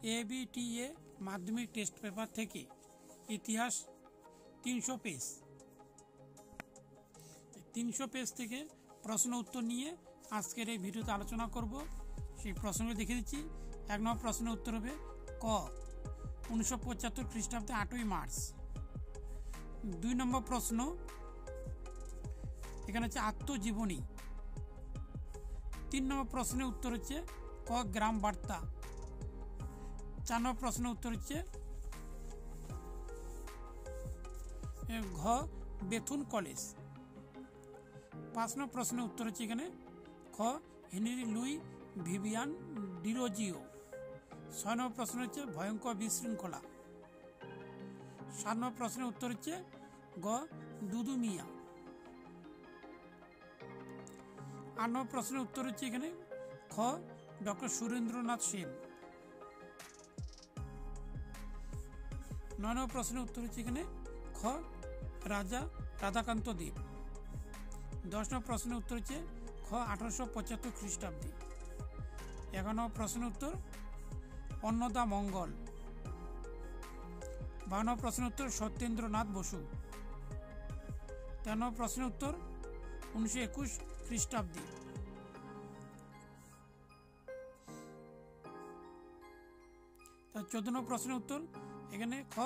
ABTA মাধ্যমিক test paper থেকে ইতিহাস 300 পেজ 300 পেজ থেকে প্রশ্ন উত্তর নিয়ে আজকের এই ভিডিওতে আলোচনা করব। সেই প্রশ্নগুলো দেখে দিচ্ছি। 1 নম্বর প্রশ্নের উত্তর হবে ক 1975 খ্রিস্টাব্দে 8ই মার্চ। 2 নম্বর প্রশ্ন এখানে হচ্ছে আত্মজীবনী। 3 নম্বর প্রশ্নের উত্তর হচ্ছে ক গ্রাম বার্তা। 4 নম্বর প্রশ্নের উত্তর হচ্ছে ঘ বেথুন কলেজ। 5 নম্বর প্রশ্নের উত্তর হচ্ছে এখানে খ হেনরি লুই ভিভিয়ান ডিরোজিও। 6 নম্বর প্রশ্ন হচ্ছে ভয়ঙ্কর বিশৃঙ্খলা। 7 নম্বর প্রশ্নের উত্তর হচ্ছে গ দুদু মিয়া। 8 নম্বর প্রশ্নের উত্তর হচ্ছে এখানে খ ডক্টর সুরেন্দ্রনাথ সেন। 9 নম্বর প্রশ্নের উত্তর হচ্ছে এখানে খ রাজা রাধাকান্ত দেব। 10 নম্বর প্রশ্নের উত্তর হচ্ছে খ 1875 খ্রিস্টাব্দে। 11 নম্বর প্রশ্নের উত্তর অন্নদা মঙ্গল। 12 নম্বর প্রশ্নের উত্তর সত্যেন্দ্রনাথ বসু। 13 নম্বর প্রশ্নের উত্তর 1921 খ্রিস্টাব্দে। 14 নম্বর প্রশ্নের উত্তর এখানে খ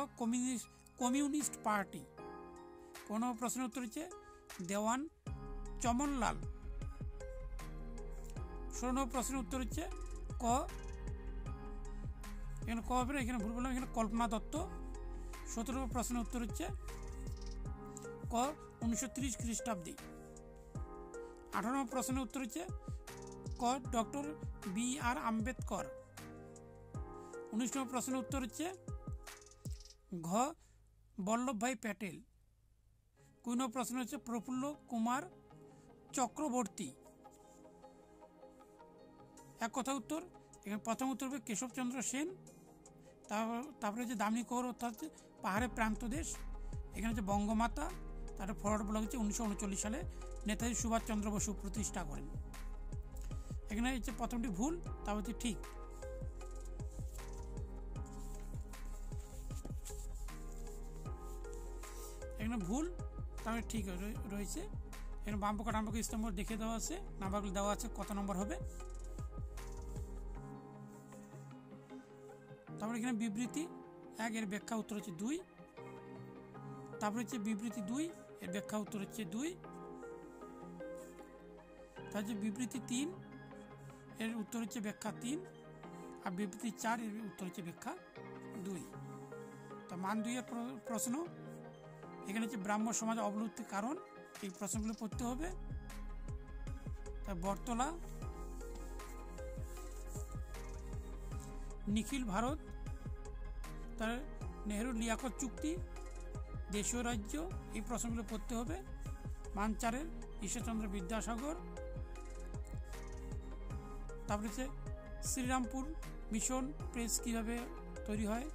কমিউনিস্ট পার্টি। 15 নম্বর প্রশ্নের উত্তর হচ্ছে দেওয়ান চমনলাল। 16 নম্বর প্রশ্নের উত্তর হচ্ছে ক এখানে ক হবে না, এখানে ভুল বললাম, এখানে কল্পনা দত্ত। 17 নম্বর প্রশ্নের উত্তর হচ্ছে ক 1930 খ্রিস্টাব্দে। 18 নম্বর প্রশ্নের উত্তর হচ্ছে ক ডক্টর BR আম্বেদকর। 19 নম্বর প্রশ্নের উত্তর হচ্ছে ঘ বল্লভভাই প্যাটেল। 20 নম্বর প্রশ্ন হচ্ছে প্রফুল্ল কুমার চক্রবর্তী। এক কথা উত্তর এখানে প্রথম উত্তর হবে কেশবচন্দ্র সেন। তারপরে হচ্ছে দামিনী কৌর অর্থাৎ পাহাড়ের প্রান্তদেশ, এখানে হচ্ছে বঙ্গমাতা। তারপরে ফরওয়ার্ড বলা হচ্ছে 1939 সালে নেতাজি সুভাষচন্দ্র বসু প্রতিষ্ঠা করেন। এখানে হচ্ছে প্রথমটি ভুল, তারপর হচ্ছে ঠিক। এখানে ভুল তারপরে ঠিক রয়েছে। এখানে বামপক্ষ ডানপক্ষ স্তম্ভ দেখে দেওয়া আছে, নাম্বারগুলো দেওয়া আছে কত নম্বর হবে। তারপরে এখানে বিবৃতি 1 এর ব্যাখ্যা উত্তর হচ্ছে 2। তারপরে হচ্ছে বিবৃতি 2 এর ব্যাখ্যা উত্তর হচ্ছে 2। তার হচ্ছে বিবৃতি 3 এর উত্তর হচ্ছে ব্যাখ্যা 3, আর বিবৃতি 4 এর উত্তর হচ্ছে ব্যাখ্যা 2। তো মান 2 এর প্রশ্ন এখানে হচ্ছে ব্রাহ্ম সমাজ অবলুপ্তির কারণ, এই প্রশ্নগুলো পড়তে হবে। তার বটতলা, নিখিল ভারত, তার নেহেরু লিয়াকত চুক্তি, দেশীয় রাজ্য, এই প্রশ্নগুলো পড়তে হবে। মান 4 এর ঈশ্বরচন্দ্র বিদ্যাসাগর। তারপরে হচ্ছে শ্রীরামপুর মিশন প্রেস কীভাবে তৈরি হয়,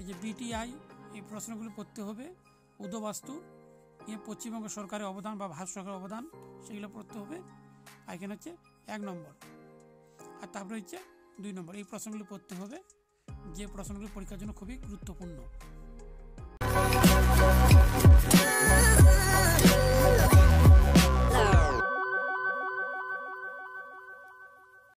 এই যে BTI, এই প্রশ্নগুলো পড়তে হবে। উদবাস্তু নিয়ে পশ্চিমবঙ্গ সরকারের অবদান বা ভারত সরকারের অবদান, সেগুলো পড়তে হবে। আর এখানে হচ্ছে 1 নম্বর, আর তারপরে হচ্ছে 2 নম্বর, এই প্রশ্নগুলো পড়তে হবে, যে প্রশ্নগুলো পরীক্ষার জন্য খুবই গুরুত্বপূর্ণ।